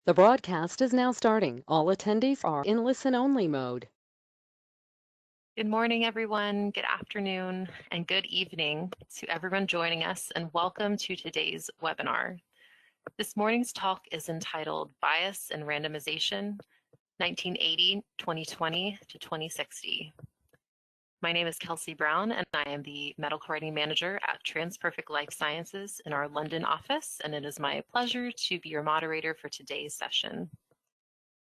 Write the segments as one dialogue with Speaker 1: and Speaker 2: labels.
Speaker 1: The broadcast is now starting. All attendees are in listen-only mode.
Speaker 2: Good morning, everyone. Good afternoon and good evening to everyone joining us, and welcome to today's webinar. This morning's talk is entitled Bias and Randomization, 1980-2020 to 2060. My name is Kelsey Brown, and I am the Medical Writing Manager at TransPerfect Life Sciences in our London office, and it is my pleasure to be your moderator for today's session.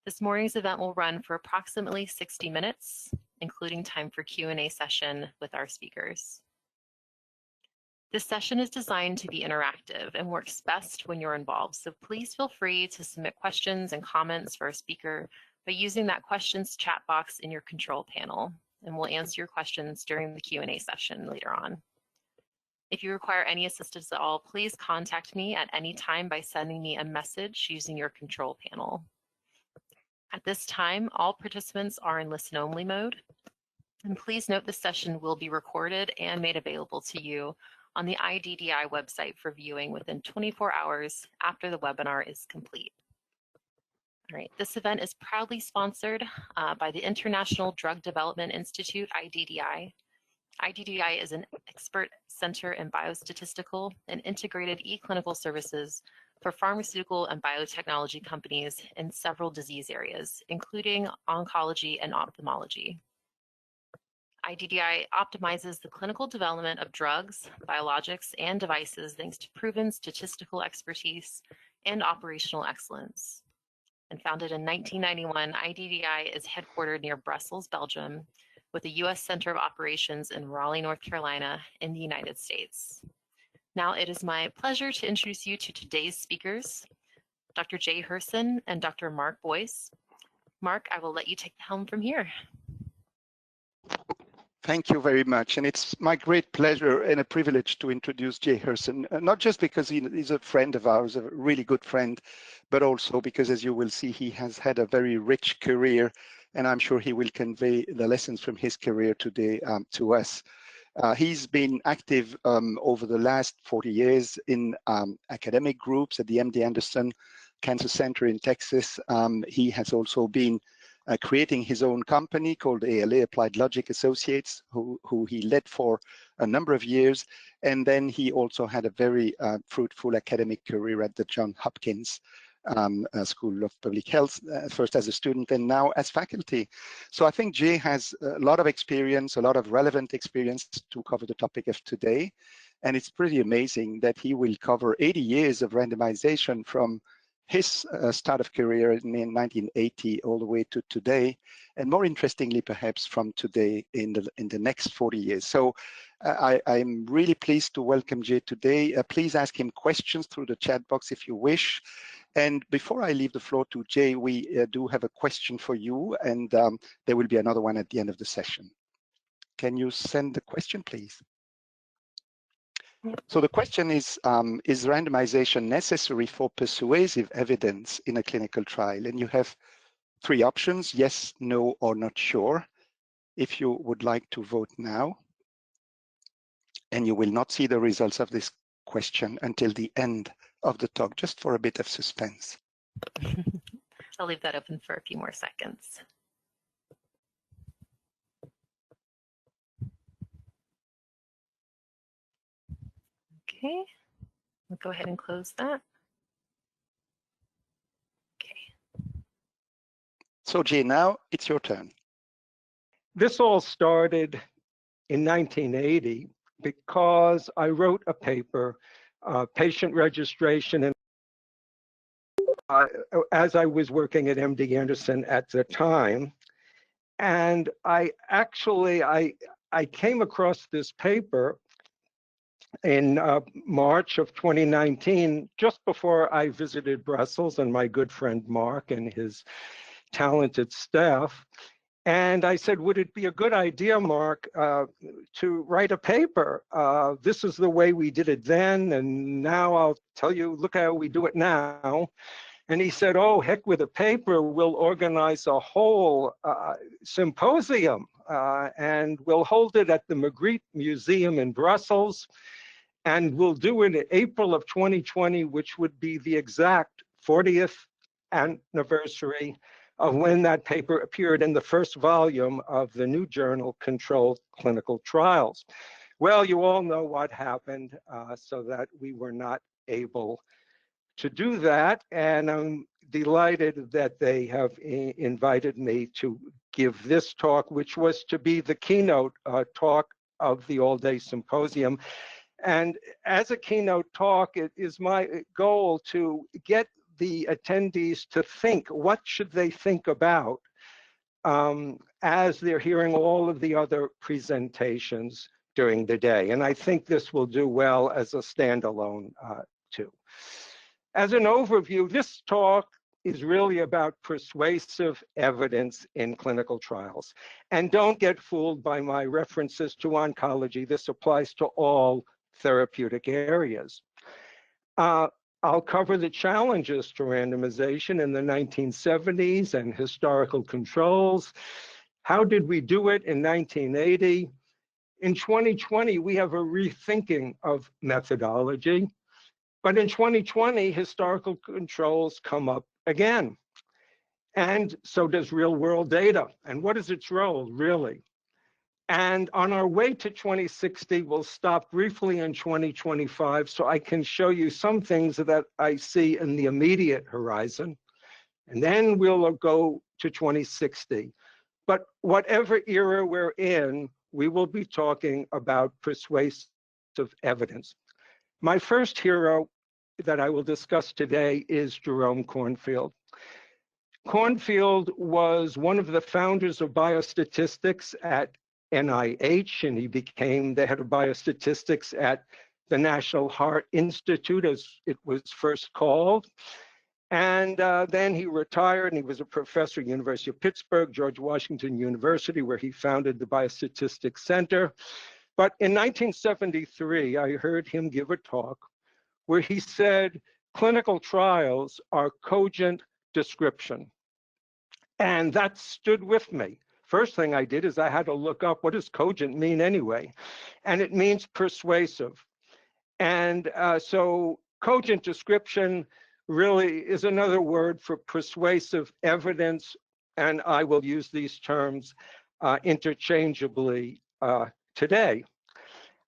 Speaker 2: This morning's event will run for approximately 60 minutes, including time for Q&A session with our speakers. This session is designed to be interactive and works best when you're involved, so please feel free to submit questions and comments for our speaker by using that questions chat box in your control panel, and we'll answer your questions during the Q&A session later on. If you require any assistance at all, please contact me at any time by sending me a message using your control panel. At this time, all participants are in listen-only mode, and please note this session will be recorded and made available to you on the IDDI website for viewing within 24 hours after the webinar is complete. All right, this event is proudly sponsored by the International Drug Development Institute, IDDI. IDDI is an expert center in biostatistical and integrated e-clinical services for pharmaceutical and biotechnology companies in several disease areas, including oncology and ophthalmology. IDDI optimizes the clinical development of drugs, biologics, and devices thanks to proven statistical expertise and operational excellence. And founded in 1991, IDDI is headquartered near Brussels, Belgium, with a U.S. Center of Operations in Raleigh, North Carolina, in the United States. Now it is my pleasure to introduce you to today's speakers, Dr. Jay Herson and Dr. Mark Boyce. Mark, I will let you take the helm from here.
Speaker 3: Thank you very much. And it's my great pleasure and a privilege to introduce Jay Herson, not just because he's a friend of ours, a really good friend, but also because, as you will see, he has had a very rich career, and I'm sure he will convey the lessons from his career today to us. He's been active over the last 40 years in academic groups at the MD Anderson Cancer Center in Texas. He has also been creating his own company called ALA, Applied Logic Associates, who he led for a number of years. And then he also had a very fruitful academic career at the Johns Hopkins School of Public Health, first as a student and now as faculty. So I think Jay has a lot of experience, a lot of relevant experience to cover the topic of today. And it's pretty amazing that he will cover 80 years of randomization from his start of career in 1980 all the way to today, and more interestingly, perhaps from today in the next 40 years. So I'm really pleased to welcome Jay today. Please ask him questions through the chat box if you wish. And before I leave the floor to Jay, we do have a question for you, and there will be another one at the end of the session. Can you send the question, please? So the question is randomization necessary for persuasive evidence in a clinical trial? And you have three options: yes, no, or not sure. If you would like to vote now, and you will not see the results of this question until the end of the talk, just for a bit of suspense.
Speaker 2: I'll leave that open for a few more seconds. Okay, we'll go ahead and close that. Okay.
Speaker 3: So Jay, now it's your turn.
Speaker 4: This all started in 1980 because I wrote a paper, patient registration, and as I was working at MD Anderson at the time. And I came across this paper in March of 2019, just before I visited Brussels and my good friend Mark and his talented staff. And I said, would it be a good idea, Mark, to write a paper? This is the way we did it then, and now I'll tell you, look how we do it now. And he said, oh, heck with a paper, we'll organize a whole symposium, and we'll hold it at the Magritte Museum in Brussels. And we'll do it in April of 2020, which would be the exact 40th anniversary of when that paper appeared in the first volume of the new journal, Controlled Clinical Trials. Well, you all know what happened, so that we were not able to do that. And I'm delighted that they have invited me to give this talk, which was to be the keynote talk of the all-day symposium. And as a keynote talk, it is my goal to get the attendees to think, what should they think about as they're hearing all of the other presentations during the day. And I think this will do well as a standalone too. As an overview, this talk is really about persuasive evidence in clinical trials. And don't get fooled by my references to oncology. This applies to all therapeutic areas. I'll cover the challenges to randomization in the 1970s and historical controls. How did we do it in 1980? In 2020, we have a rethinking of methodology. But in 2020, historical controls come up again. And so does real world data. And what is its role, really? And on our way to 2060, we'll stop briefly in 2025 so I can show you some things that I see in the immediate horizon. And then we'll go to 2060. But whatever era we're in, we will be talking about persuasive evidence. My first hero that I will discuss today is Jerome Kornfield. Kornfield was one of the founders of biostatistics at NIH, and he became the head of biostatistics at the National Heart Institute, as it was first called. And then he retired, and he was a professor at University of Pittsburgh, George Washington University, where he founded the Biostatistics Center. But in 1973, I heard him give a talk where he said, clinical trials are cogent description. And that stood with me. First thing I did is I had to look up, what does cogent mean anyway? And it means persuasive. And so cogent description really is another word for persuasive evidence. And I will use these terms interchangeably today.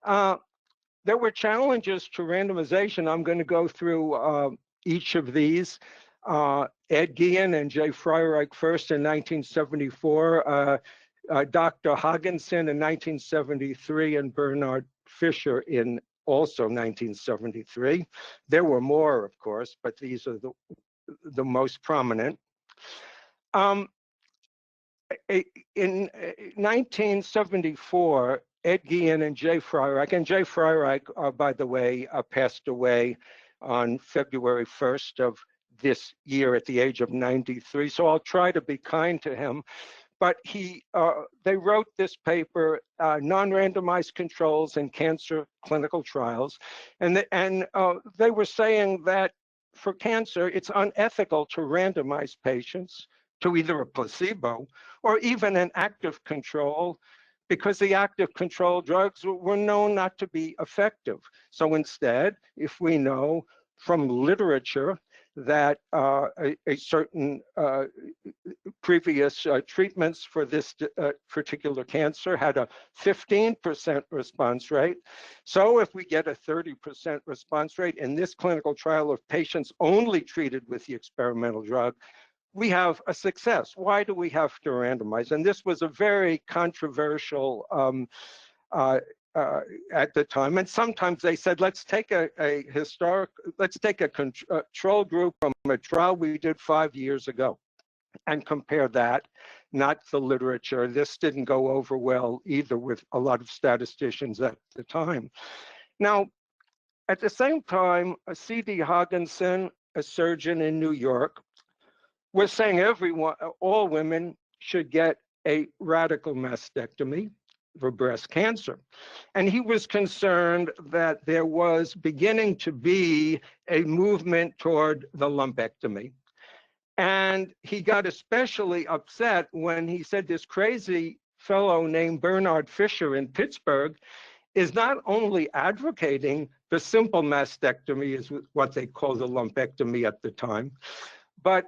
Speaker 4: There were challenges to randomization. I'm going to go through each of these. Ed Guillen and Jay Fryereich first in 1974, Dr. Haagensen in 1973, and Bernard Fisher in also 1973. There were more, of course, but these are the most prominent. In 1974, Ed Guillen and Jay Fryereich, by the way, passed away on February 1st of this year at the age of 93. So I'll try to be kind to him. But they wrote this paper, Non-Randomized Controls in Cancer Clinical Trials. And they were saying that for cancer, it's unethical to randomize patients to either a placebo or even an active control, because the active control drugs were known not to be effective. So instead, if we know from literature that a certain previous treatments for this particular cancer had a 15% response rate. So if we get a 30% response rate in this clinical trial of patients only treated with the experimental drug, we have a success. Why do we have to randomize? And this was a very controversial at the time. And sometimes they said, let's take a control group from a trial we did 5 years ago and compare that, not the literature. This didn't go over well either with a lot of statisticians at the time. Now, at the same time, C.D. Haagensen, a surgeon in New York, was saying all women should get a radical mastectomy for breast cancer. And he was concerned that there was beginning to be a movement toward the lumpectomy. And he got especially upset when he said this crazy fellow named Bernard Fisher in Pittsburgh is not only advocating the simple mastectomy, is what they called the lumpectomy at the time, but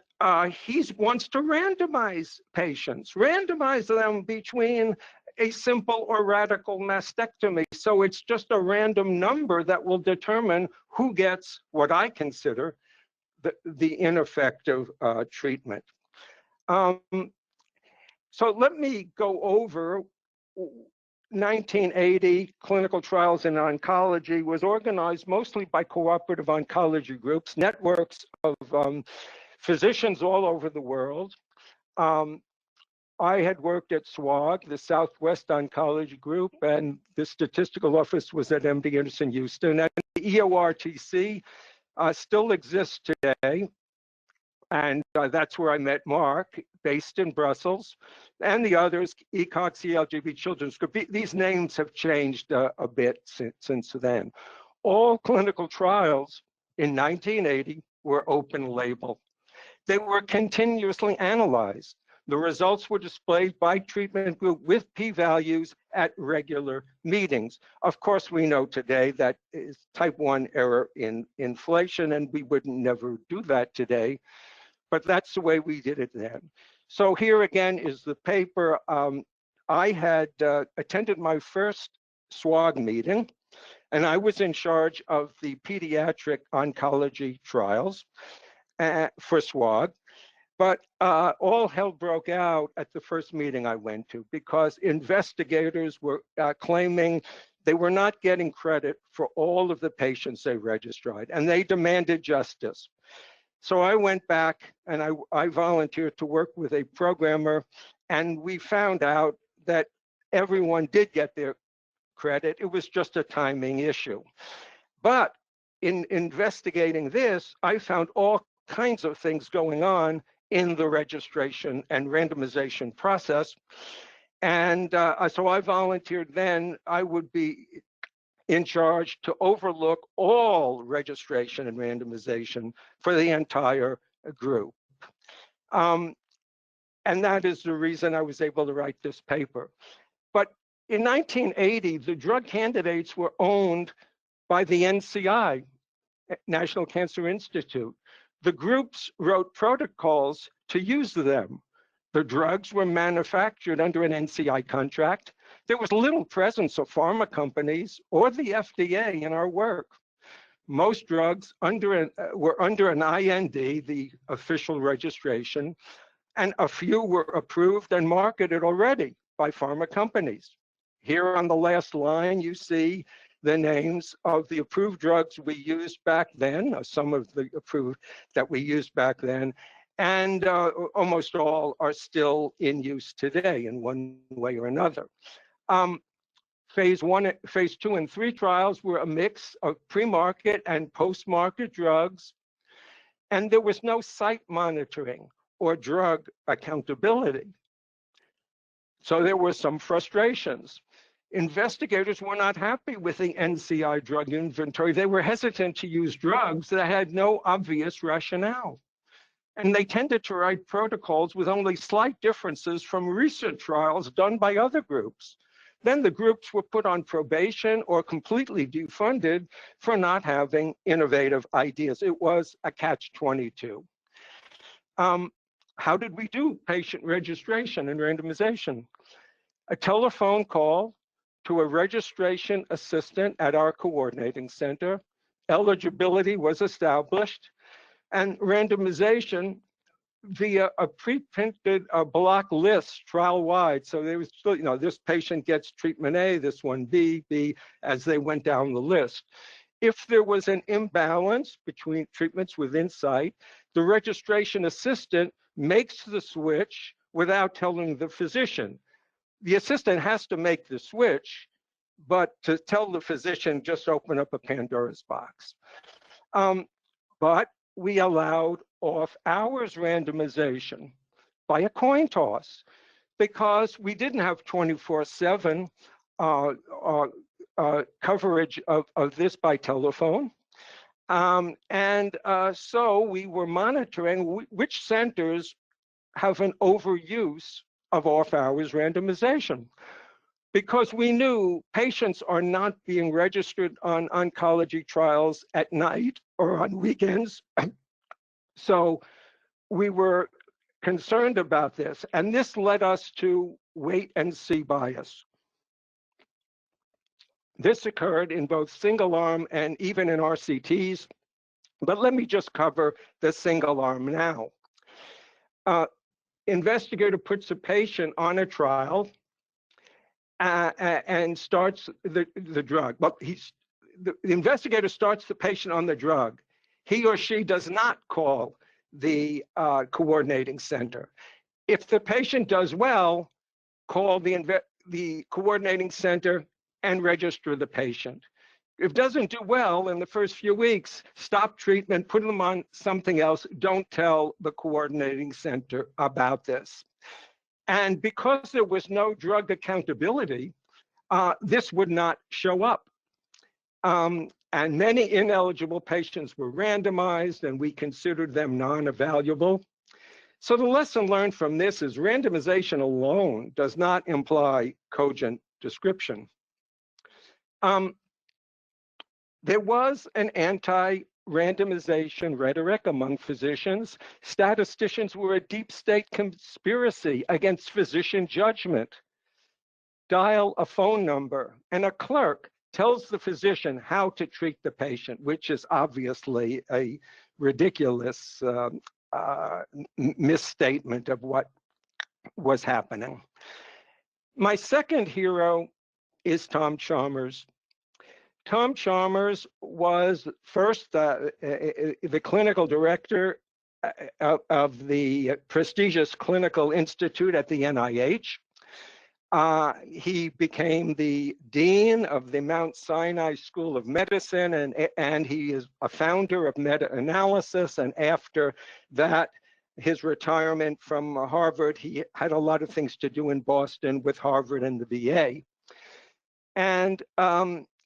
Speaker 4: he wants to randomize patients, randomize them between a simple or radical mastectomy. So it's just a random number that will determine who gets what I consider the ineffective treatment. So let me go over 1980. Clinical Trials in Oncology was organized mostly by cooperative oncology groups, networks of physicians all over the world. I had worked at SWOG, the Southwest Oncology Group, and the statistical office was at MD Anderson Houston. And the EORTC still exists today. And that's where I met Mark, based in Brussels, and the others, ECOG, CLGB Children's Group. These names have changed a bit since then. All clinical trials in 1980 were open label. They were continuously analyzed. The results were displayed by treatment group with p-values at regular meetings. Of course, we know today that is type 1 error in inflation, and we would never do that today, but that's the way we did it then. So here again is the paper. I had attended my first SWOG meeting, and I was in charge of the pediatric oncology trials for SWOG. But all hell broke out at the first meeting I went to because investigators were claiming they were not getting credit for all of the patients they registered, and they demanded justice. So I went back and I volunteered to work with a programmer, and we found out that everyone did get their credit. It was just a timing issue. But in investigating this, I found all kinds of things going on in the registration and randomization process. And so I volunteered then. I would be in charge to overlook all registration and randomization for the entire group. And that is the reason I was able to write this paper. But in 1980, the drug candidates were owned by the NCI, National Cancer Institute. The groups wrote protocols to use them. The drugs were manufactured under an NCI contract. There was little presence of pharma companies or the FDA in our work. Most drugs were under an IND, the official registration, and a few were approved and marketed already by pharma companies. Here on the last line, you see the names of the approved drugs we used back then, some of the approved that we used back then, and almost all are still in use today in one way or another. Phase 2, and 3 trials were a mix of pre-market and post-market drugs, and there was no site monitoring or drug accountability. So there were some frustrations. Investigators were not happy with the NCI drug inventory. They were hesitant to use drugs that had no obvious rationale. And they tended to write protocols with only slight differences from recent trials done by other groups. Then the groups were put on probation or completely defunded for not having innovative ideas. It was a catch-22. How did we do patient registration and randomization? A telephone call to a registration assistant at our coordinating center. Eligibility was established, and randomization via a pre-printed block list trial-wide. So there was still, this patient gets treatment A, this one B, as they went down the list. If there was an imbalance between treatments within site, the registration assistant makes the switch without telling the physician. The assistant has to make the switch, but to tell the physician, just open up a Pandora's box. But we allowed off-hours randomization by a coin toss because we didn't have 24/7 coverage of this by telephone. So we were monitoring which centers have an overuse of off-hours randomization, because we knew patients are not being registered on oncology trials at night or on weekends. So we were concerned about this, and this led us to wait and see bias. This occurred in both single arm and even in RCTs, but let me just cover the single arm now. Investigator puts a patient on a trial and starts the drug. But the investigator starts the patient on the drug. He or she does not call the coordinating center. If the patient does well, call the coordinating center and register the patient. If it doesn't do well in the first few weeks, stop treatment, put them on something else. Don't tell the coordinating center about this. And because there was no drug accountability, this would not show up. And many ineligible patients were randomized, and we considered them non-evaluable. So the lesson learned from this is randomization alone does not imply cogent description. There was an anti-randomization rhetoric among physicians. Statisticians were a deep state conspiracy against physician judgment. Dial a phone number, and a clerk tells the physician how to treat the patient, which is obviously a ridiculous misstatement of what was happening. My second hero is Tom Chalmers. Tom Chalmers was first the clinical director of the prestigious Clinical Institute at the NIH. He became the dean of the Mount Sinai School of Medicine, and he is a founder of meta-analysis. And after that, his retirement from Harvard, he had a lot of things to do in Boston with Harvard and the VA. And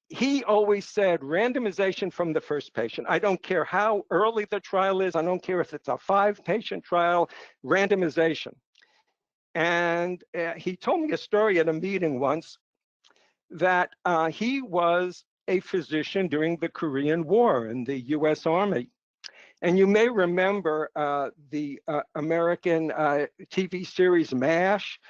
Speaker 4: he always said randomization from the first patient. I don't care how early the trial is. I don't care if it's a 5-patient trial, randomization. And he told me a story at a meeting once that he was a physician during the Korean War in the US Army. And you may remember the American TV series MASH,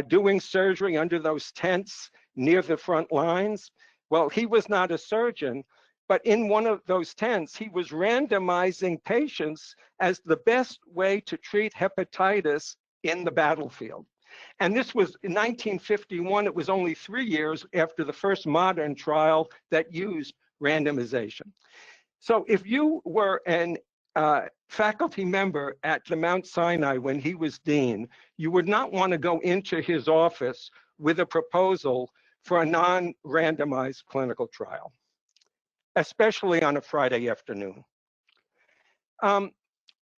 Speaker 4: doing surgery under those tents near the front lines. Well, he was not a surgeon, but in one of those tents, he was randomizing patients as the best way to treat hepatitis in the battlefield. And this was in 1951. It was only 3 years after the first modern trial that used randomization. So if you were an faculty member at the Mount Sinai when he was dean, you would not want to go into his office with a proposal for a non-randomized clinical trial, especially on a Friday afternoon.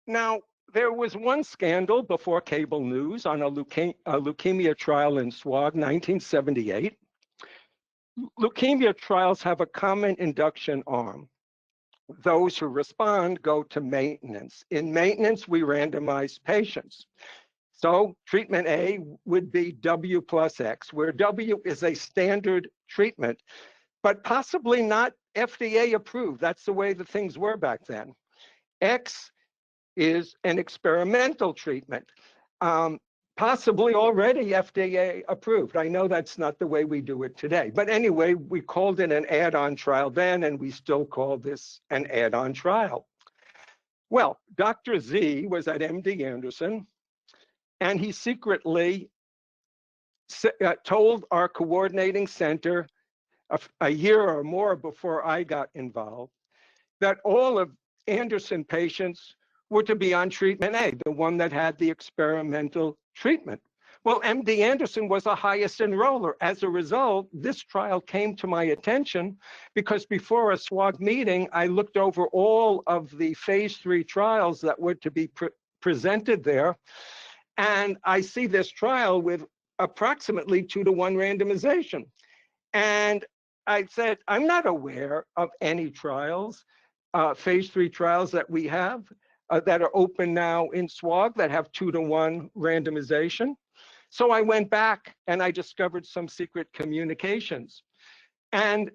Speaker 4: Now, there was one scandal before cable news on a leukemia trial in SWOG, 1978. Leukemia trials have a common induction arm. Those who respond go to maintenance. In maintenance, we randomize patients. So treatment A would be W plus X, where W is a standard treatment, but possibly not FDA approved. That's the way the things were back then. X is an experimental treatment, possibly already FDA approved. I know that's not the way we do it today. But anyway, we called it an add-on trial then, and we still call this an add-on trial. Well, Dr. Z was at MD Anderson, and he secretly told our coordinating center a year or more before I got involved that all of Anderson patients were to be on treatment A, the one that had the experimental treatment. Well, MD Anderson was the highest enroller. As a result, this trial came to my attention because before a SWOG meeting, I looked over all of the phase 3 trials that were to be presented there. And I see this trial with approximately 2-to-1 randomization. And I said, I'm not aware of any trials, phase 3 trials that we have that are open now in SWOG that have 2-to-1 randomization. So I went back and I discovered some secret communications. And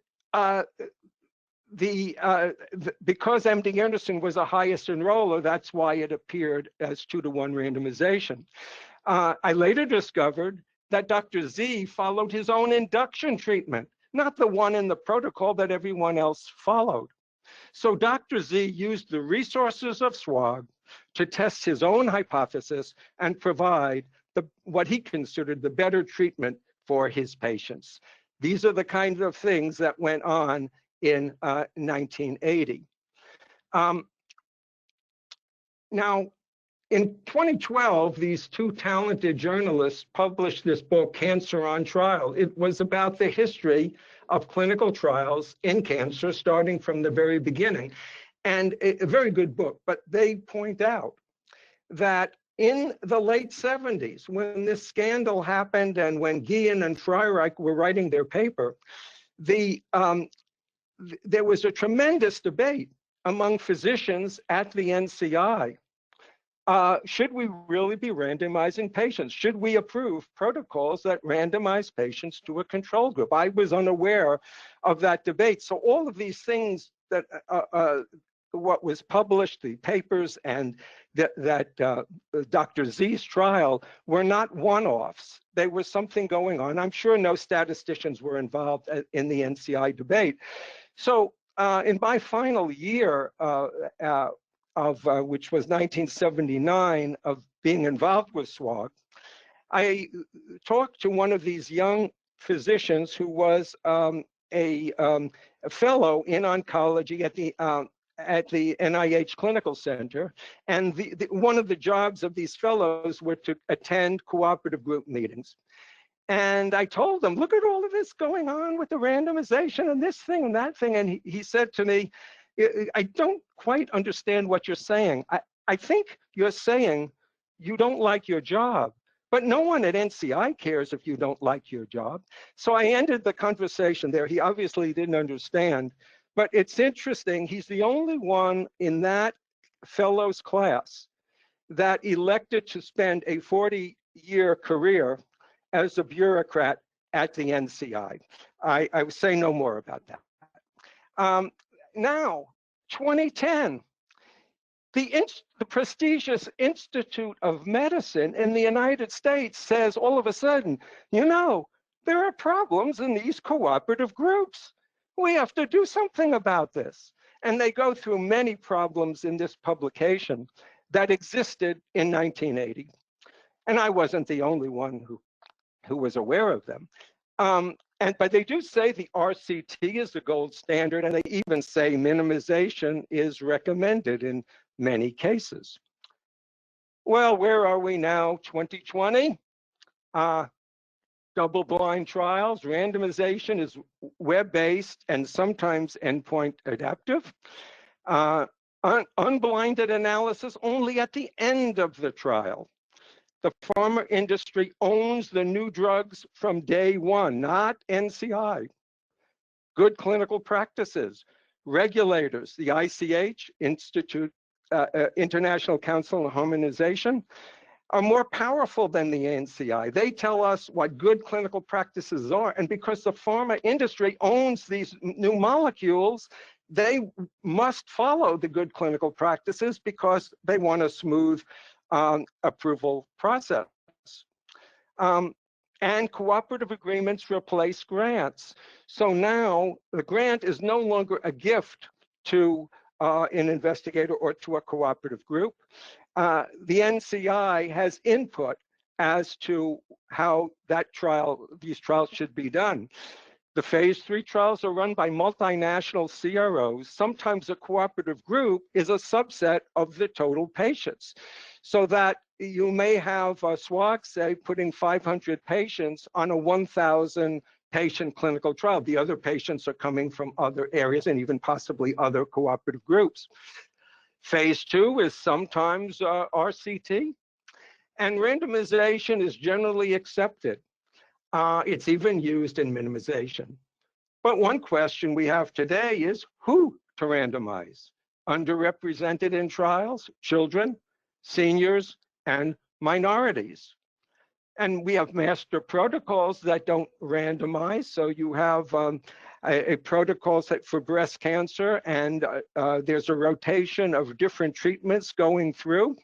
Speaker 4: because MD Anderson was the highest enroller, that's why it appeared as 2-to-1 randomization. I later discovered that Dr. Z followed his own induction treatment, not the one in the protocol that everyone else followed. So Dr. Z used the resources of SWOG to test his own hypothesis and provide what he considered the better treatment for his patients. These are the kinds of things that went on in 1980. Now, in 2012, these two talented journalists published this book, Cancer on Trial. It was about the history of clinical trials in cancer, starting from the very beginning. And a very good book, but they point out that in the late 70s, when this scandal happened and when Guillen and Freireich were writing their paper, there was a tremendous debate among physicians at the NCI. Should we really be randomizing patients? Should we approve protocols that randomize patients to a control group? I was unaware of that debate. So all of these things that what was published, the papers, and that Dr. Z's trial were not one-offs. They were something going on. I'm sure no statisticians were involved in the NCI debate. So in my final year which was 1979, of being involved with SWOG, I talked to one of these young physicians who was a fellow in oncology at the NIH Clinical Center. And one of the jobs of these fellows were to attend cooperative group meetings. And I told them, look at all of this going on with the randomization and this thing and that thing. And he said to me, I don't quite understand what you're saying. I think you're saying you don't like your job, but no one at NCI cares if you don't like your job. So I ended the conversation there. He obviously didn't understand, but it's interesting. He's the only one in that fellows class that elected to spend a 40-year career as a bureaucrat at the NCI. I will say no more about that. Now, 2010, the prestigious Institute of Medicine in the United States says all of a sudden, you know, there are problems in these cooperative groups. We have to do something about this. And they go through many problems in this publication that existed in 1980. And I wasn't the only one who was aware of them. But they do say the RCT is the gold standard, and they even say minimization is recommended in many cases. Well, where are we now, 2020? Double-blind trials, randomization is web-based and sometimes endpoint adaptive. Unblinded analysis only at the end of the trial. The pharma industry owns the new drugs from day one, not NCI. Good clinical practices, regulators, the ICH, International Council on Harmonization, are more powerful than the NCI. They tell us what good clinical practices are, and because the pharma industry owns these new molecules, they must follow the good clinical practices because they want a smooth approval process. And cooperative agreements replace grants. So now the grant is no longer a gift to an investigator or to a cooperative group. The NCI has input as to how these trials should be done. The phase 3 trials are run by multinational CROs. Sometimes a cooperative group is a subset of the total patients, so that you may have SWOG, say, putting 500 patients on a 1,000 patient clinical trial. The other patients are coming from other areas and even possibly other cooperative groups. Phase 2 is sometimes RCT, and randomization is generally accepted. It's even used in minimization. But one question we have today is who to randomize? Underrepresented in trials, children, seniors, and minorities. And we have master protocols that don't randomize. So you have a protocol set for breast cancer, and there's a rotation of different treatments going through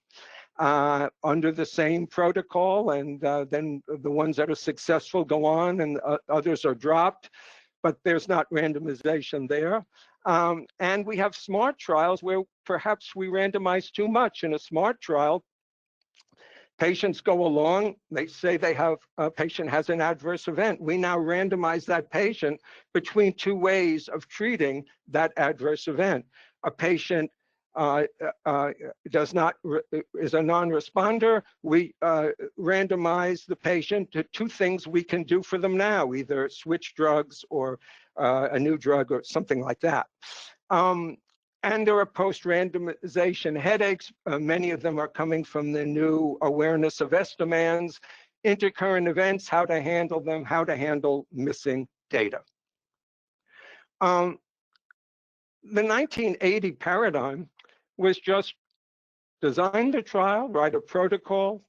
Speaker 4: under the same protocol, and then the ones that are successful go on and others are dropped, but there's not randomization there. And we have SMART trials where perhaps we randomize too much. In a SMART trial, patients go along, they say a patient has an adverse event. We now randomize that patient between two ways of treating that adverse event. A patient is a non-responder. We randomize the patient to two things we can do for them now, either switch drugs or a new drug or something like that. And there are post-randomization headaches. Many of them are coming from the new awareness of estimans, intercurrent events, how to handle them, how to handle missing data. The 1980 paradigm was just design the trial, write a protocol,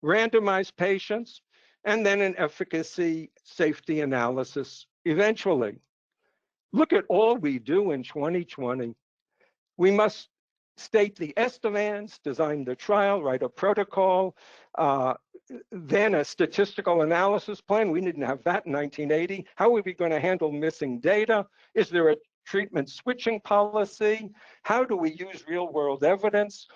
Speaker 4: randomize patients, and then an efficacy safety analysis eventually. Look at all we do in 2020. We must state the estimans, design the trial, write a protocol, then a statistical analysis plan. We didn't have that in 1980. How are we going to handle missing data? Is there a treatment switching policy? How do we use real-world evidence?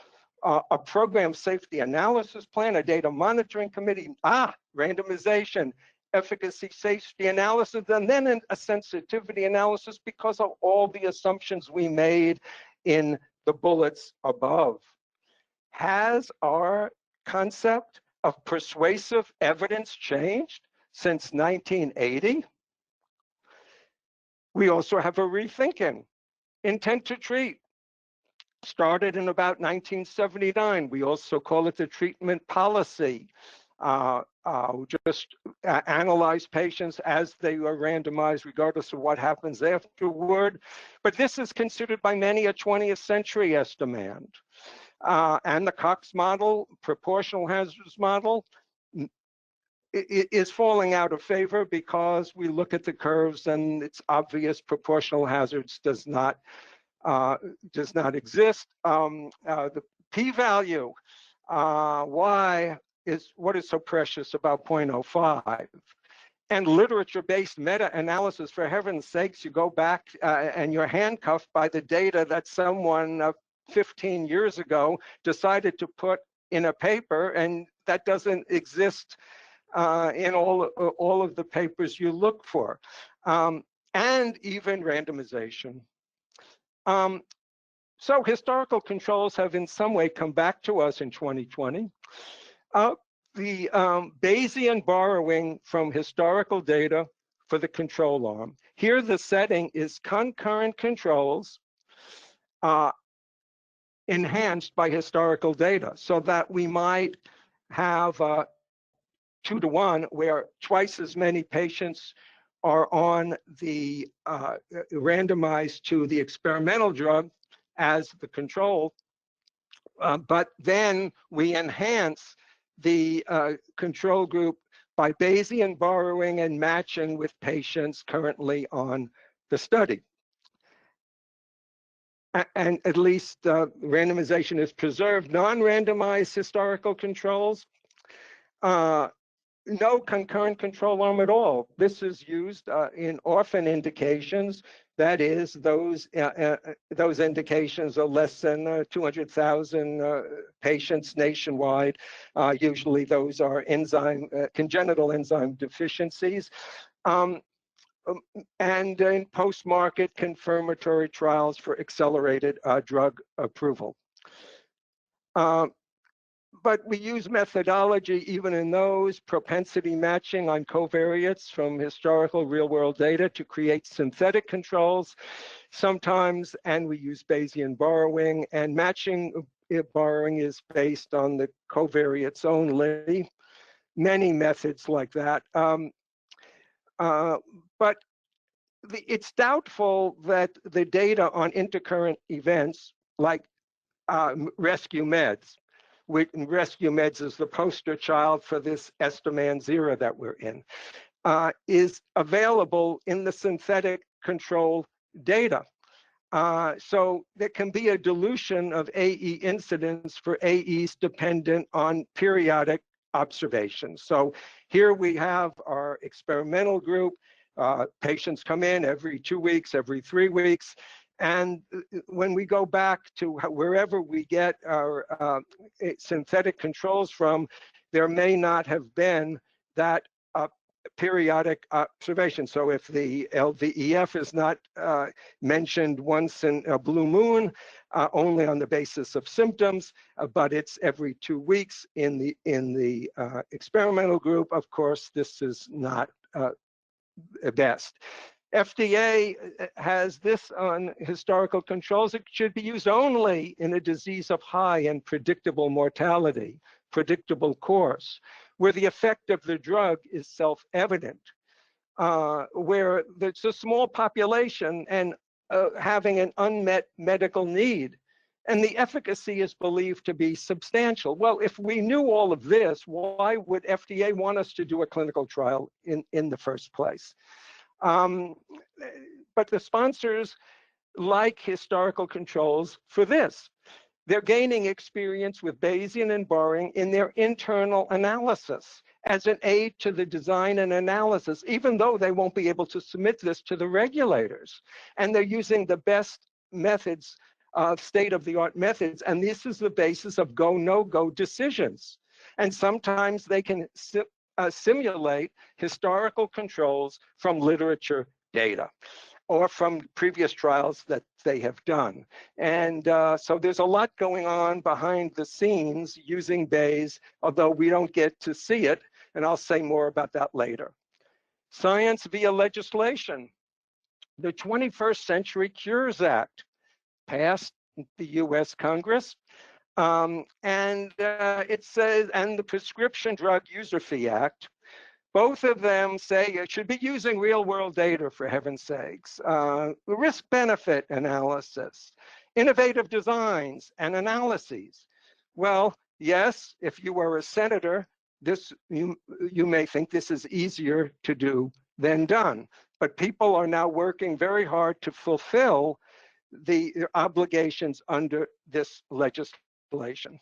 Speaker 4: A program safety analysis plan, a data monitoring committee, randomization, efficacy safety analysis, and then a sensitivity analysis because of all the assumptions we made in the bullets above. Has our concept of persuasive evidence changed since 1980? We also have a rethinking. Intent to treat started in about 1979. We also call it the treatment policy. Just analyze patients as they are randomized, regardless of what happens afterward. But this is considered by many a 20th century estimand. And the Cox model, proportional hazards model, is falling out of favor because we look at the curves and it's obvious proportional hazards does not exist. The p-value, what is so precious about 0.05? And literature-based meta-analysis, for heaven's sakes, you go back and you're handcuffed by the data that someone 15 years ago decided to put in a paper, and that doesn't exist in all of the papers you look for, and even randomization. So historical controls have in some way come back to us in 2020. The Bayesian borrowing from historical data for the control arm. Here the setting is concurrent controls enhanced by historical data, so that we might have 2-to-1 where twice as many patients are on the randomized to the experimental drug as the control, but then we enhance the control group by Bayesian borrowing and matching with patients currently on the study. And at least randomization is preserved. Non-randomized historical controls, no concurrent control arm at all. This is used in orphan indications. That is, those indications are less than 200,000 patients nationwide. Usually those are congenital enzyme deficiencies. And in post-market confirmatory trials for accelerated drug approval. But we use methodology even in those, propensity matching on covariates from historical real-world data to create synthetic controls sometimes, and we use Bayesian borrowing, and matching borrowing is based on the covariates only. Many methods like that. But it's doubtful that the data on intercurrent events like rescue meds Rescue Meds is the poster child for this Estomans era that we're in, is available in the synthetic control data. So there can be a dilution of AE incidence for AEs dependent on periodic observations. So here we have our experimental group. Patients come in every 2 weeks, every 3 weeks. And when we go back to wherever we get our synthetic controls from, there may not have been that periodic observation. So if the LVEF is not mentioned once in a blue moon, only on the basis of symptoms, but it's every 2 weeks in the experimental group, of course, this is not best. FDA has this on historical controls. It should be used only in a disease of high and predictable mortality, predictable course, where the effect of the drug is self-evident, where there's a small population and having an unmet medical need, and the efficacy is believed to be substantial. Well, if we knew all of this, why would FDA want us to do a clinical trial in the first place? But the sponsors like historical controls for this. They're gaining experience with Bayesian and Boring in their internal analysis as an aid to the design and analysis, even though they won't be able to submit this to the regulators. And they're using the best methods, state-of-the-art methods, and this is the basis of go, no-go decisions. And sometimes they can simulate historical controls from literature data or from previous trials that they have done. And so there's a lot going on behind the scenes using Bayes, although we don't get to see it, and I'll say more about that later. Science via legislation. The 21st Century Cures Act passed the US Congress, and it says, and the Prescription Drug User Fee Act, both of them say it should be using real world data, for heaven's sakes. Risk benefit analysis, innovative designs and analyses. Well, yes, if you are a senator, you may think this is easier to do than done, but people are now working very hard to fulfill the obligations under this legislation.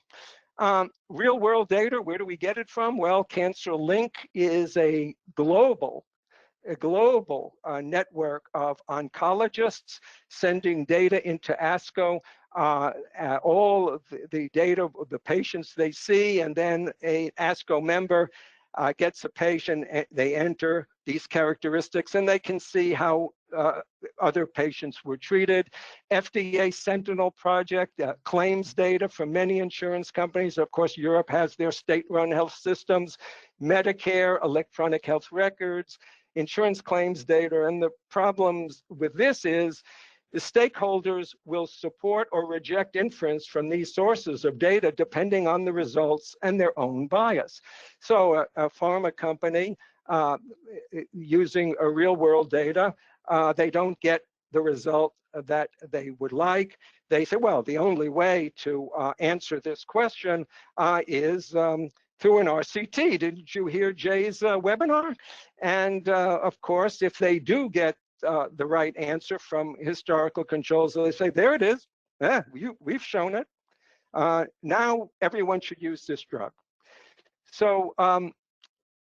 Speaker 4: Real world data, where do we get it from? Well, CancerLinQ is a global network of oncologists sending data into ASCO, all of the data of the patients they see, and then an ASCO member gets a patient, they enter these characteristics, and they can see how other patients were treated. FDA Sentinel project claims data from many insurance companies. Of course, Europe has their state-run health systems, Medicare, electronic health records, insurance claims data. And the problems with this is the stakeholders will support or reject inference from these sources of data depending on the results and their own bias. So a pharma company using a real-world data, they don't get the result that they would like. They say, well, the only way to answer this question is through an RCT. Didn't you hear Jay's webinar? And of course, if they do get the right answer from historical controls, they say, there it is. Yeah, we've shown it. Now everyone should use this drug. So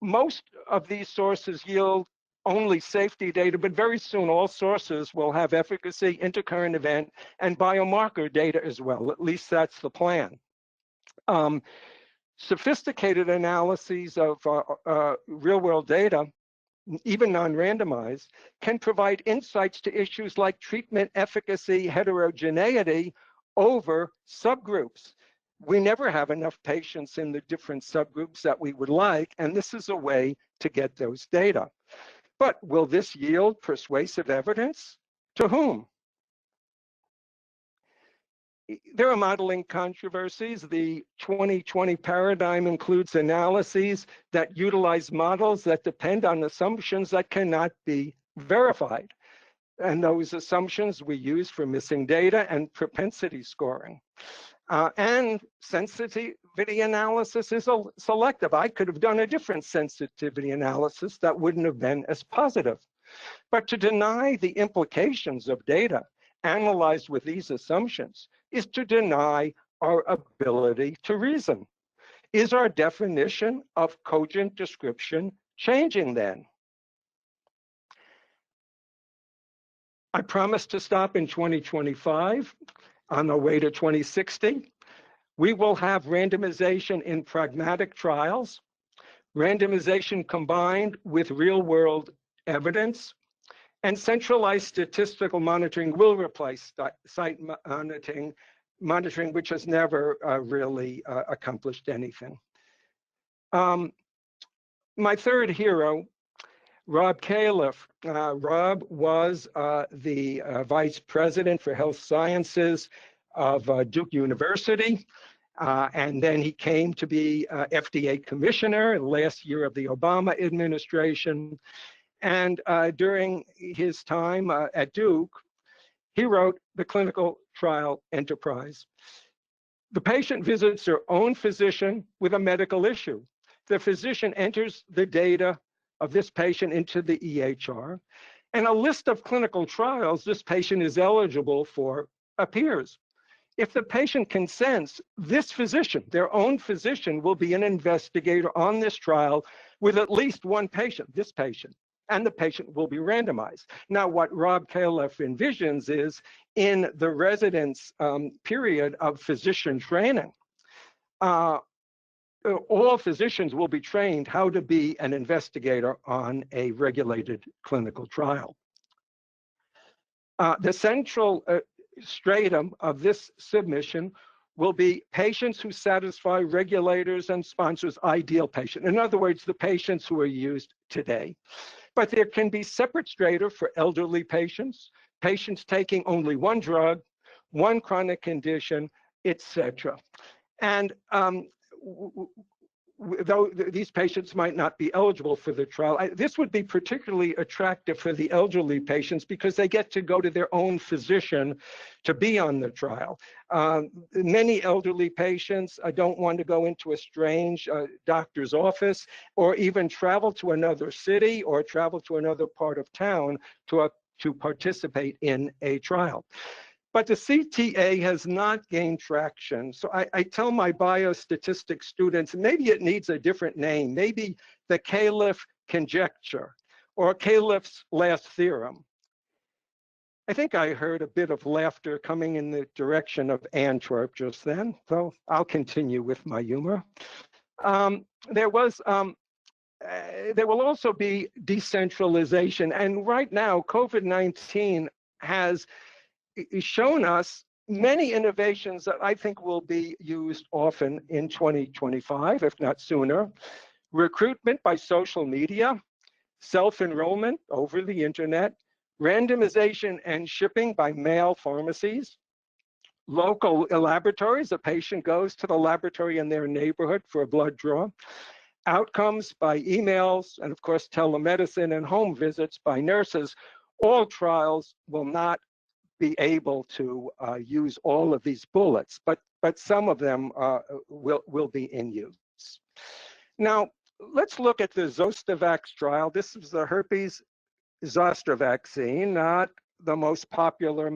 Speaker 4: most of these sources yield only safety data, but very soon all sources will have efficacy, intercurrent event, and biomarker data as well. At least that's the plan. Sophisticated analyses of real-world data, even non-randomized, can provide insights to issues like treatment efficacy, heterogeneity over subgroups. We never have enough patients in the different subgroups that we would like, and this is a way to get those data. But will this yield persuasive evidence? To whom? There are modeling controversies. The 2020 paradigm includes analyses that utilize models that depend on assumptions that cannot be verified. And those assumptions we use for missing data and propensity scoring. And sensitivity analysis is selective. I could have done a different sensitivity analysis that wouldn't have been as positive. But to deny the implications of data analyzed with these assumptions is to deny our ability to reason. Is our definition of cogent description changing then? I promised to stop in 2025. On the way to 2060, we will have randomization in pragmatic trials, randomization combined with real-world evidence, and centralized statistical monitoring will replace site monitoring, which has never really accomplished anything. My third hero, Rob Califf. Rob was the vice president for health sciences of Duke University. And then he came to be FDA commissioner in the last year of the Obama administration. And during his time at Duke, he wrote the Clinical Trial Enterprise. The patient visits their own physician with a medical issue. The physician enters the data of this patient into the EHR, and a list of clinical trials this patient is eligible for appears. If the patient consents, this physician, their own physician, will be an investigator on this trial with at least one patient, this patient, and the patient will be randomized. Now, what Rob Califf envisions is in the residence period of physician training, all physicians will be trained how to be an investigator on a regulated clinical trial. The central stratum of this submission will be patients who satisfy regulators and sponsors' ideal patient. In other words, the patients who are used today. But there can be separate strata for elderly patients, patients taking only one drug, one chronic condition, etc. And though these patients might not be eligible for the trial, this would be particularly attractive for the elderly patients because they get to go to their own physician to be on the trial. Many elderly patients don't want to go into a strange doctor's office or even travel to another city or travel to another part of town to participate in a trial. But the CTA has not gained traction. So I tell my biostatistics students, maybe it needs a different name, maybe the Califf conjecture or Califf's last theorem. I think I heard a bit of laughter coming in the direction of Antwerp just then, so I'll continue with my humor. There will also be decentralization, and right now COVID-19 has shown us many innovations that I think will be used often in 2025, if not sooner. Recruitment by social media, self-enrollment over the internet, randomization and shipping by mail pharmacies, local laboratories, a patient goes to the laboratory in their neighborhood for a blood draw, outcomes by emails, and of course telemedicine and home visits by nurses. All trials will not be able to use all of these bullets, but some of them will be in use. Now, let's look at the Zostavax trial. This is the herpes zoster vaccine, not the most popular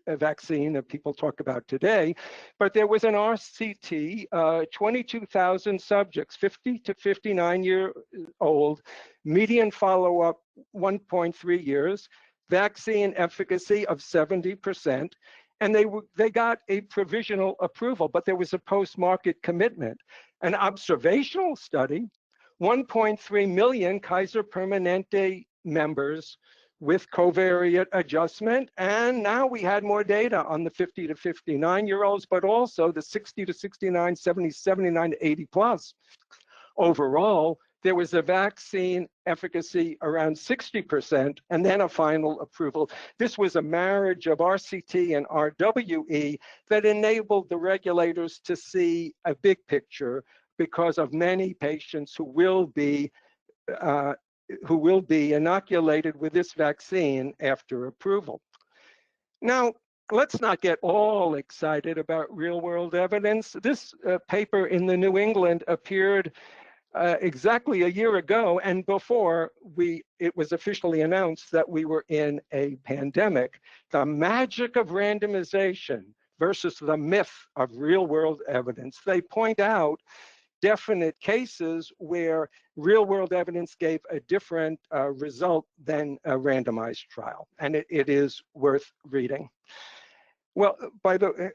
Speaker 4: vaccine that people talk about today, but there was an RCT, 22,000 subjects, 50 to 59 years old, median follow-up 1.3 years, vaccine efficacy of 70%, and they got a provisional approval, but there was a post-market commitment. An observational study, 1.3 million Kaiser Permanente members with covariate adjustment, and now we had more data on the 50 to 59-year-olds, but also the 60 to 69, 70, 79 to 80 plus. Overall, there was a vaccine efficacy around 60%, and then a final approval. This was a marriage of RCT and RWE that enabled the regulators to see a big picture because of many patients who will be inoculated with this vaccine after approval. Now, let's not get all excited about real-world evidence. This paper in the New England appeared exactly a year ago, and before it was officially announced that we were in a pandemic. The magic of randomization versus the myth of real-world evidence. They point out definite cases where real-world evidence gave a different result than a randomized trial, and it is worth reading. Well,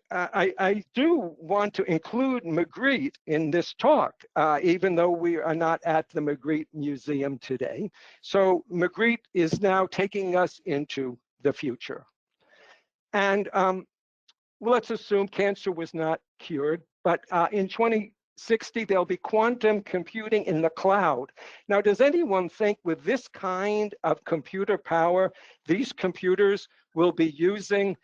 Speaker 4: I do want to include Magritte in this talk, even though we are not at the Magritte Museum today. So Magritte is now taking us into the future. And let's assume cancer was not cured, but in 2060, there'll be quantum computing in the cloud. Now, does anyone think with this kind of computer power, these computers will be using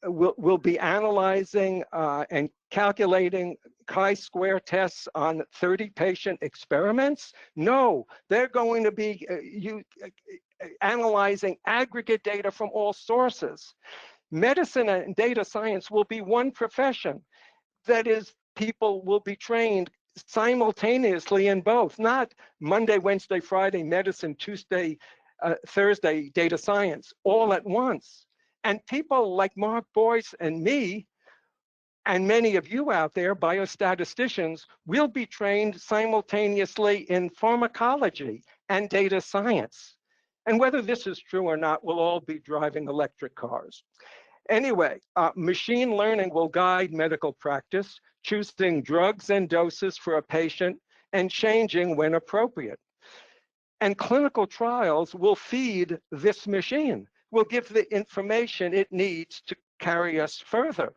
Speaker 4: will be analyzing and calculating chi-square tests on 30 patient experiments? No, they're going to be analyzing aggregate data from all sources. Medicine and data science will be one profession. That is, people will be trained simultaneously in both, not Monday, Wednesday, Friday, medicine, Tuesday, Thursday, data science, all at once. And people like Mark Boyce and me, and many of you out there, biostatisticians, will be trained simultaneously in pharmacology and data science. And whether this is true or not, we'll all be driving electric cars. Anyway, machine learning will guide medical practice, choosing drugs and doses for a patient and changing when appropriate. And clinical trials will feed this machine, will give the information it needs to carry us further.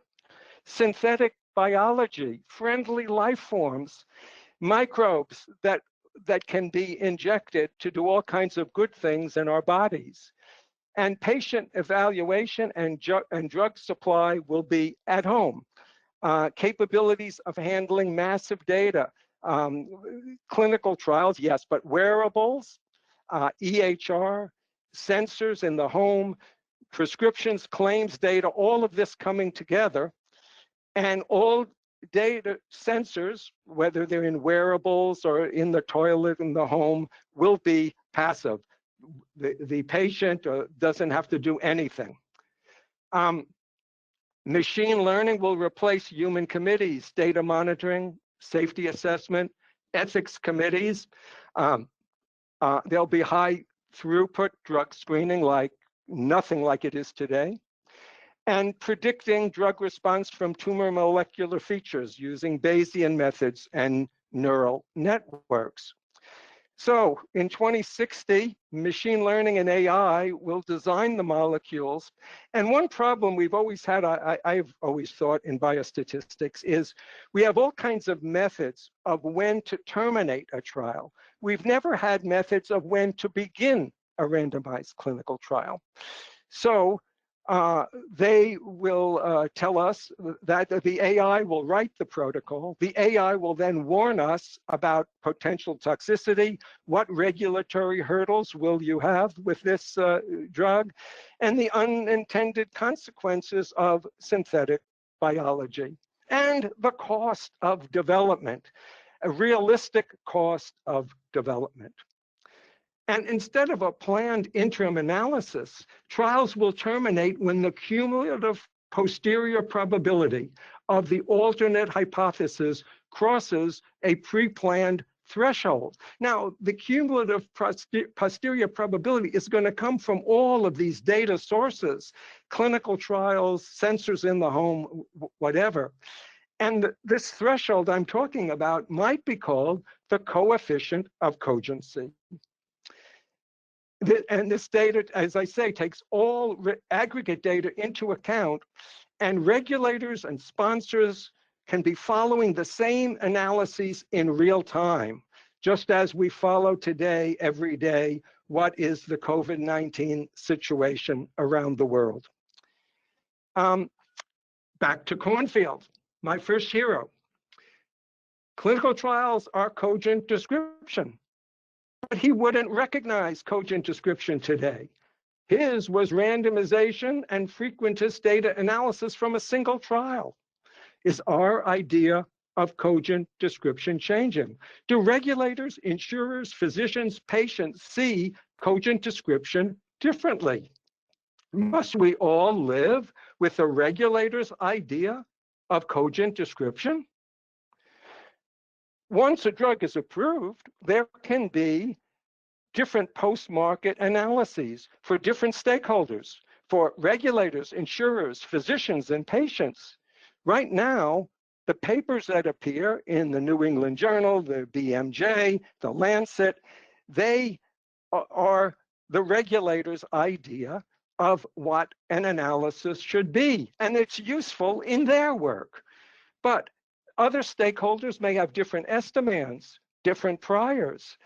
Speaker 4: Synthetic biology, friendly life forms, microbes that can be injected to do all kinds of good things in our bodies. And patient evaluation and drug supply will be at home. Capabilities of handling massive data, clinical trials, yes, but wearables, EHR, sensors in the home, prescriptions, claims data, all of this coming together, and all data sensors, whether they're in wearables or in the toilet in the home, will be passive. The patient doesn't have to do anything. Machine learning will replace human committees, data monitoring, safety assessment, ethics committees. There'll be high throughput drug screening like nothing like it is today, and predicting drug response from tumor molecular features using Bayesian methods and neural networks. So in 2060, machine learning and AI will design the molecules. And one problem we've always had, I've always thought in biostatistics, is we have all kinds of methods of when to terminate a trial. We've never had methods of when to begin a randomized clinical trial. So they will tell us that the AI will write the protocol. The AI will then warn us about potential toxicity, what regulatory hurdles will you have with this drug, and the unintended consequences of synthetic biology, and the cost of development, a realistic cost of development. And instead of a planned interim analysis, trials will terminate when the cumulative posterior probability of the alternate hypothesis crosses a pre-planned threshold. Now, the cumulative posterior probability is going to come from all of these data sources, clinical trials, sensors in the home, whatever. And this threshold I'm talking about might be called the coefficient of cogency. And this data, as I say, takes all aggregate data into account, and regulators and sponsors can be following the same analyses in real time, just as we follow today, every day, what is the COVID-19 situation around the world. Back to Cornfield, my first hero. Clinical trials are cogent description. But he wouldn't recognize cogent description today. His was randomization and frequentist data analysis from a single trial. Is our idea of cogent description changing? Do regulators, insurers, physicians, patients see cogent description differently? Must we all live with the regulator's idea of cogent description? Once a drug is approved, there can be different post-market analyses for different stakeholders, for regulators, insurers, physicians, and patients. Right now, the papers that appear in the New England Journal, the BMJ, the Lancet, they are the regulator's idea of what an analysis should be, and it's useful in their work. But other stakeholders may have different estimates, different priors.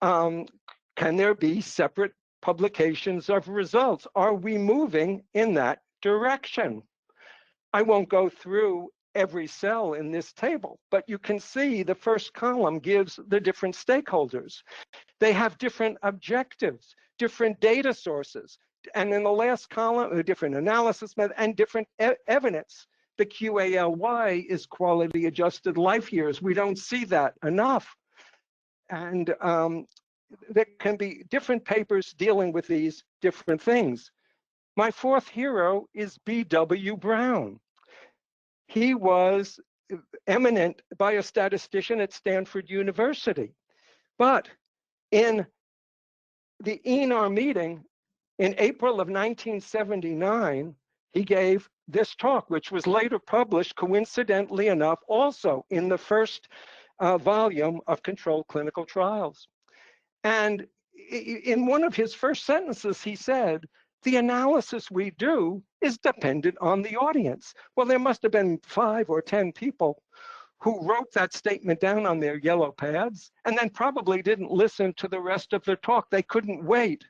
Speaker 4: Can there be separate publications of results? Are we moving in that direction? I won't go through every cell in this table, but you can see the first column gives the different stakeholders. They have different objectives, different data sources, and in the last column, a different analysis method and different evidence. The QALY is quality adjusted life years. We don't see that enough. And there can be different papers dealing with these different things. My fourth hero is B.W. Brown. He was eminent biostatistician at Stanford University. But in the ENR meeting in April of 1979, he gave this talk, which was later published, coincidentally enough, also in the first volume of Controlled Clinical Trials. And in one of his first sentences, he said, the analysis we do is dependent on the audience. Well, there must have been 5 or 10 people who wrote that statement down on their yellow pads and then probably didn't listen to the rest of the talk. They couldn't wait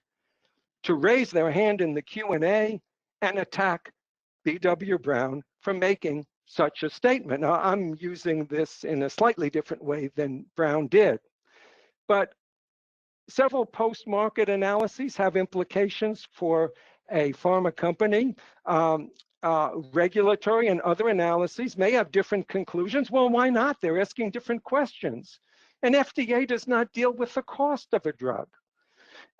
Speaker 4: to raise their hand in the Q&A and attack B.W. Brown for making such a statement. Now, I'm using this in a slightly different way than Brown did, but several post-market analyses have implications for a pharma company. Regulatory and other analyses may have different conclusions. Well, why not? They're asking different questions. And FDA does not deal with the cost of a drug.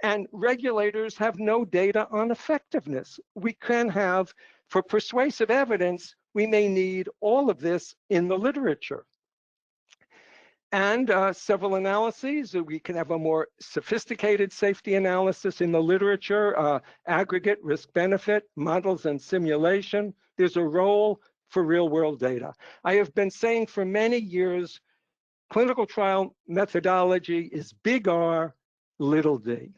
Speaker 4: And regulators have no data on effectiveness. We can have, for persuasive evidence, we may need all of this in the literature. And several analyses, we can have a more sophisticated safety analysis in the literature, aggregate risk-benefit, models and simulation. There's a role for real-world data. I have been saying for many years, clinical trial methodology is big R, little d.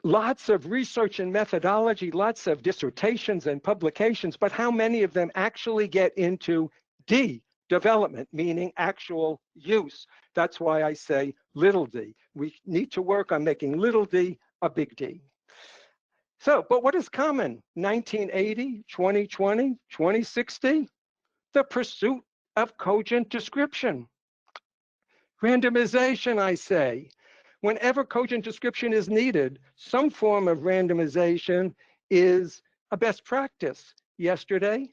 Speaker 4: Lots of research and methodology, lots of dissertations and publications, but how many of them actually get into D, development, meaning actual use? That's why I say little d. We need to work on making little d a big D. So, but what is common? 1980, 2020, 2060? The pursuit of cogent description. Randomization, I say. Whenever cogent description is needed, some form of randomization is a best practice. Yesterday,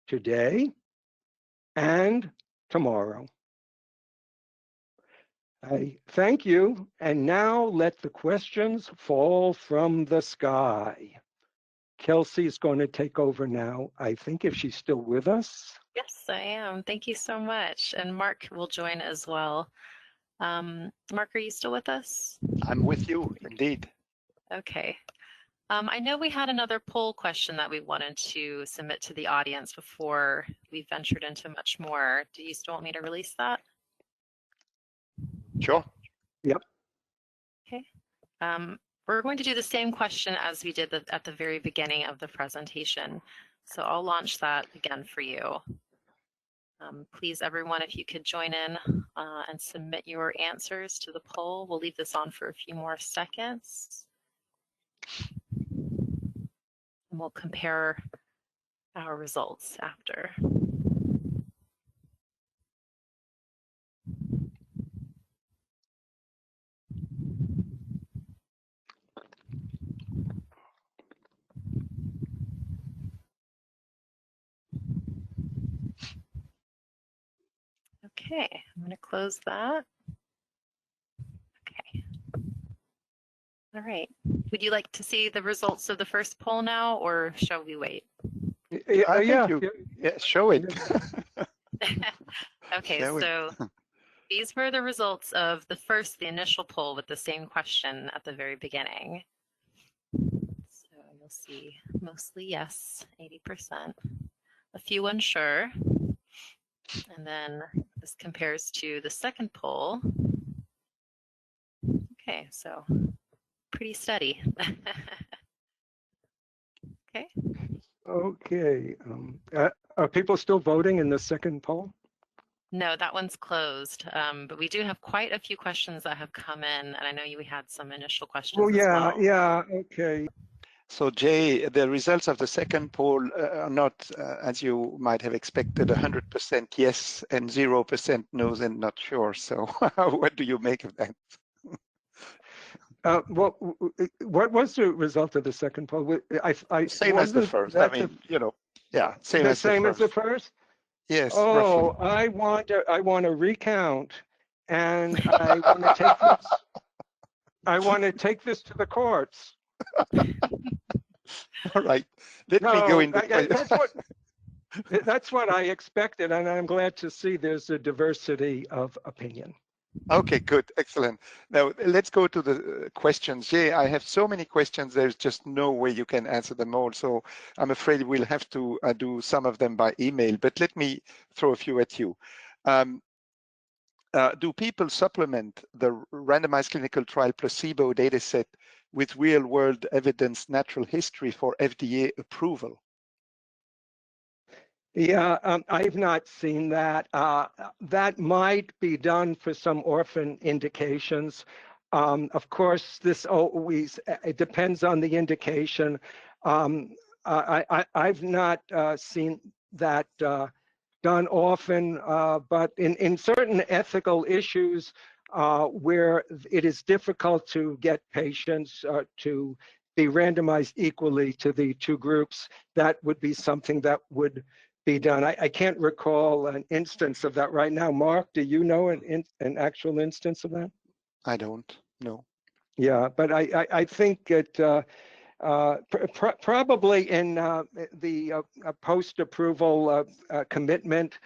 Speaker 4: today, and tomorrow. I thank you, and now let the questions fall from the sky. Kelsey is going to take over now, I think, if she's still with us.
Speaker 2: Yes, I am. Thank you so much. And Mark will join as well. Mark, are you still with us?
Speaker 3: I'm with you, indeed.
Speaker 2: Okay. I know we had another poll question that we wanted to submit to the audience before we ventured into much more. Do you still want me to release that?
Speaker 3: Sure.
Speaker 4: Yep.
Speaker 2: Okay. We're going to do the same question as we did at the very beginning of the presentation. So I'll launch that again for you. Please, everyone, if you could join in and submit your answers to the poll. We'll leave this on for a few more seconds. And we'll compare our results after. Okay, I'm going to close that. Okay. All right. Would you like to see the results of the first poll now, or shall we wait?
Speaker 3: I think
Speaker 4: Yeah,
Speaker 3: yeah, show it.
Speaker 2: Okay,
Speaker 3: Show it.
Speaker 2: so these were the results of the initial poll with the same question at the very beginning. So you'll see mostly yes, 80%, a few unsure. And then this compares to the second poll. Okay, so pretty steady. Okay.
Speaker 4: Okay. Are people still voting in the second poll?
Speaker 2: No, that one's closed. But we do have quite a few questions that have come in, and I know we had some initial questions
Speaker 4: Oh,
Speaker 2: as
Speaker 4: yeah,
Speaker 2: well.
Speaker 4: yeah, okay.
Speaker 3: So Jay, the results of the second poll are not, as you might have expected, 100% yes and 0% no's and not sure. So what do you make of that?
Speaker 4: What was the result of the second poll?
Speaker 3: Same as the first. I mean, yeah, same as the
Speaker 4: same as the
Speaker 3: first.
Speaker 4: first?
Speaker 3: Yes,
Speaker 4: Oh,
Speaker 3: roughly.
Speaker 4: I want a recount, and I want to take this. I want to take this to the courts.
Speaker 3: All right. Let me go in the
Speaker 4: that's what I expected, and I'm glad to see there's a diversity of opinion.
Speaker 3: Okay, good, excellent. Now let's go to the questions. Jay, I have so many questions, there's just no way you can answer them all. So I'm afraid we'll have to do some of them by email, but let me throw a few at you. Do people supplement the randomized clinical trial placebo data set with real world evidence natural history for FDA approval?
Speaker 4: Yeah, I've not seen that. That might be done for some orphan indications. Of course, this always it depends on the indication. I've not seen that done often, but in certain ethical issues where it is difficult to get patients to be randomized equally to the two groups, that would be something that would be done. I can't recall an instance of that right now. Mark, do you know an actual instance of that?
Speaker 3: I don't know.
Speaker 4: Yeah, but I think it probably in the post-approval commitment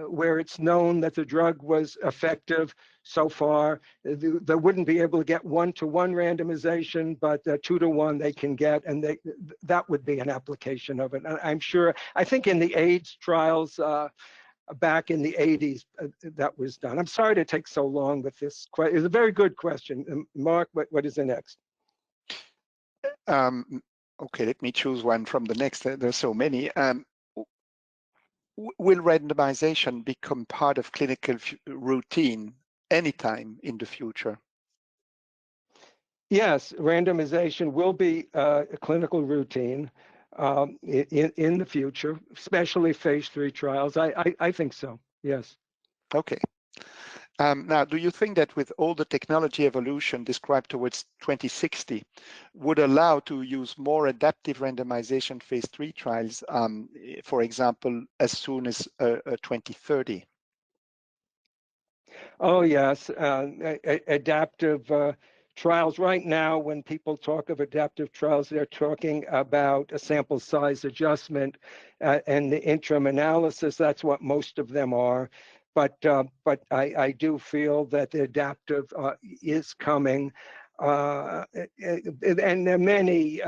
Speaker 4: where it's known that the drug was effective so far, they wouldn't be able to get 1-to-1 randomization, but 2-to-1 they can get, and that would be an application of it. And I'm sure, I think in the AIDS trials back in the 80s, that was done. I'm sorry to take so long with this question. It's a very good question. Mark, what is the next?
Speaker 3: Okay, let me choose one from the next. There's so many. Will randomization become part of clinical routine anytime in the future?
Speaker 4: Yes, randomization will be a clinical routine in the future, especially phase 3 trials. I think so, yes.
Speaker 3: Okay. Now, do you think that with all the technology evolution described towards 2060 would allow to use more adaptive randomization phase 3 trials, for example, as soon as 2030?
Speaker 4: Oh, yes, adaptive trials. Right now, when people talk of adaptive trials, they're talking about a sample size adjustment and the interim analysis. That's what most of them are. But I do feel that the adaptive is coming. And there are many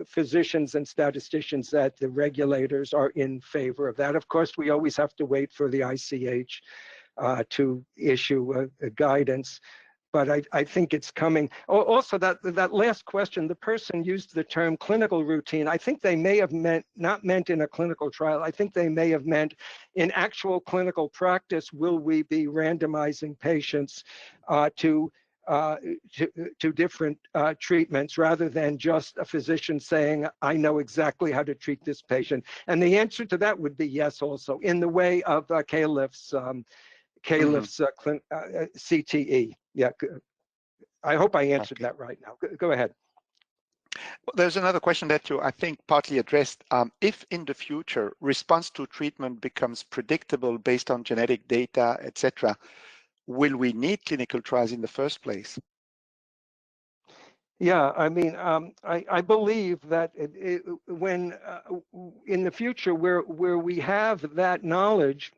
Speaker 4: physicians and statisticians that the regulators are in favor of that. Of course, we always have to wait for the ICH to issue a guidance, but I think it's coming. Also, that last question, the person used the term clinical routine. I think they may have not meant in a clinical trial. I think they may have meant in actual clinical practice, will we be randomizing patients to different treatments rather than just a physician saying, I know exactly how to treat this patient. And the answer to that would be yes also, in the way of Califf's CTE. Yeah, I hope I answered that right now. Go ahead.
Speaker 3: There's another question that you, I think, partly addressed. If in the future response to treatment becomes predictable based on genetic data, etc., will we need clinical trials in the first place?
Speaker 4: Yeah, I mean, I believe that when in the future where we have that knowledge,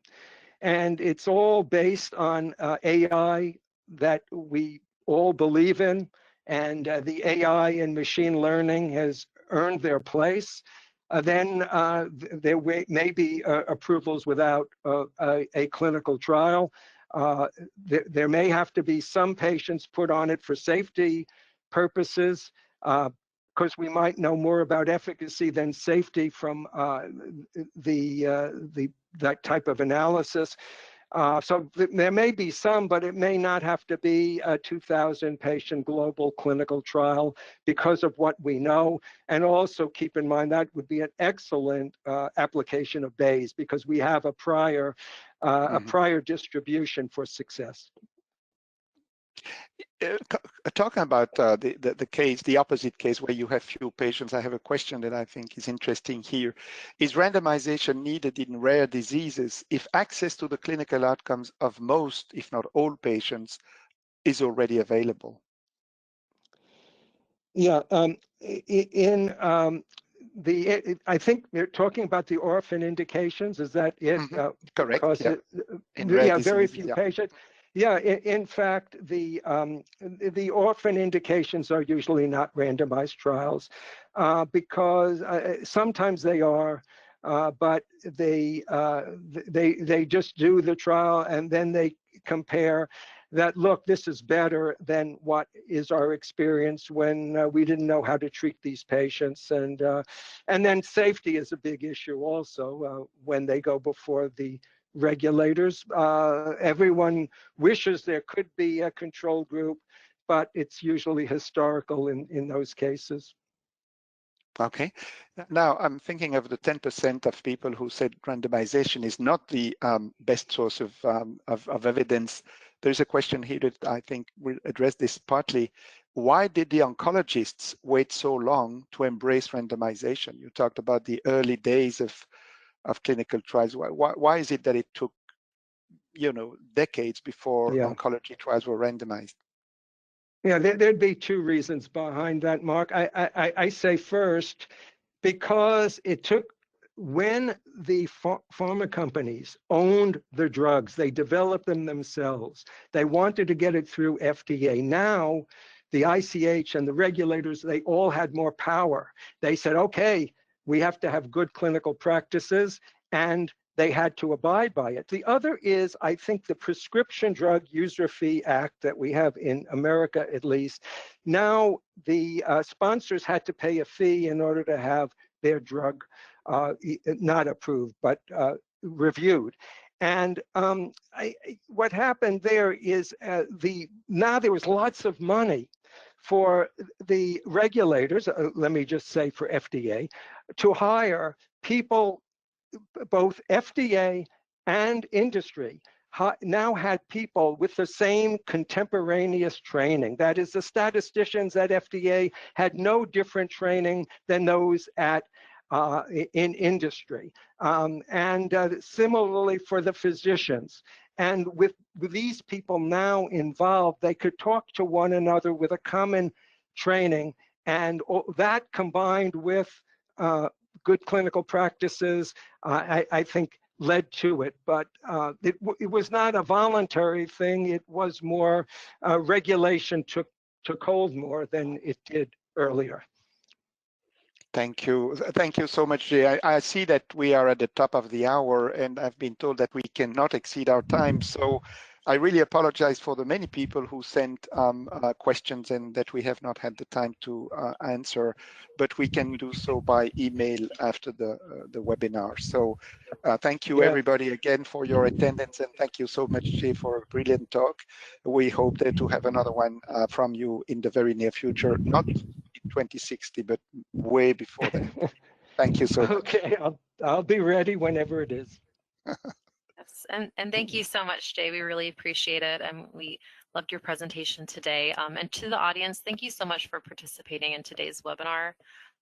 Speaker 4: and it's all based on AI that we all believe in, and the AI and machine learning has earned their place, then there may be approvals without a clinical trial. There may have to be some patients put on it for safety purposes, because we might know more about efficacy than safety from that type of analysis. So there may be some, but it may not have to be a 2,000 patient global clinical trial because of what we know. And also keep in mind that would be an excellent application of Bayes, because we have a prior distribution for success.
Speaker 3: Talking about the case, the opposite case where you have few patients, I have a question that I think is interesting here. Is randomization needed in rare diseases if access to the clinical outcomes of most, if not all patients is already available?
Speaker 4: Yeah, I think they're talking about the orphan indications. Is that it?
Speaker 3: Correct. Yeah.
Speaker 4: Very few patients. Yeah, in fact, the orphan indications are usually not randomized trials because sometimes they are, but they just do the trial and then they compare that, look, this is better than what is our experience when we didn't know how to treat these patients. And then safety is a big issue also when they go before the regulators. Everyone wishes there could be a control group, but it's usually historical in those cases.
Speaker 3: Okay. Now I'm thinking of the 10% of people who said randomization is not the best source of evidence. There's a question here that I think will address this partly. Why did the oncologists wait so long to embrace randomization? You talked about the early days of clinical trials. Why is it that it took, decades before oncology trials were randomized?
Speaker 4: Yeah, there'd be two reasons behind that, Mark. I say first, because it took, when the pharma companies owned the drugs, they developed them themselves. They wanted to get it through FDA. Now, the ICH and the regulators, they all had more power. They said, okay, we have to have good clinical practices, and they had to abide by it. The other is, I think, the Prescription Drug User Fee Act that we have in America, at least. Now, the sponsors had to pay a fee in order to have their drug not approved, but reviewed. And what happened there is now there was lots of money for the regulators, let me just say for FDA, to hire people. Both FDA and industry now had people with the same contemporaneous training. That is, the statisticians at FDA had no different training than those in industry. And similarly for the physicians. And with these people now involved, they could talk to one another with a common training. And that combined with good clinical practices, I think led to it. But it was not a voluntary thing. It was more regulation took hold more than it did earlier.
Speaker 3: Thank you. Thank you so much, Jay. I see that we are at the top of the hour, and I've been told that we cannot exceed our time. So I really apologize for the many people who sent questions and that we have not had the time to answer, but we can do so by email after the webinar. So thank you, everybody, again for your attendance, and thank you so much, Jay, for a brilliant talk. We hope to have another one from you in the very near future, not in 2060, but way before that. Thank you so much.
Speaker 4: Okay, I'll be ready whenever it is.
Speaker 2: Yes. and thank you so much, Jay. We really appreciate it, and we loved your presentation today. And to the audience, thank you so much for participating in today's webinar.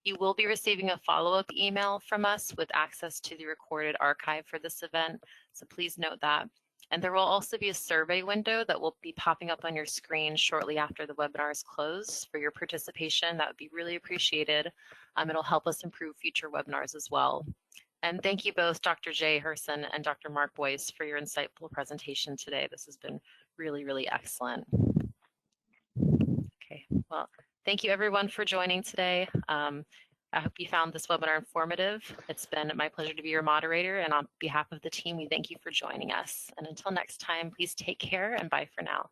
Speaker 2: You will be receiving a follow-up email from us with access to the recorded archive for this event, so please note that. And there will also be a survey window that will be popping up on your screen shortly after the webinar is closed for your participation. That would be really appreciated. It'll help us improve future webinars as well. And thank you both, Dr. Jay Herson and Dr. Mark Boyce, for your insightful presentation today. This has been really, really excellent. Okay, well, thank you everyone for joining today. I hope you found this webinar informative. It's been my pleasure to be your moderator, and on behalf of the team, we thank you for joining us. And until next time, please take care and bye for now.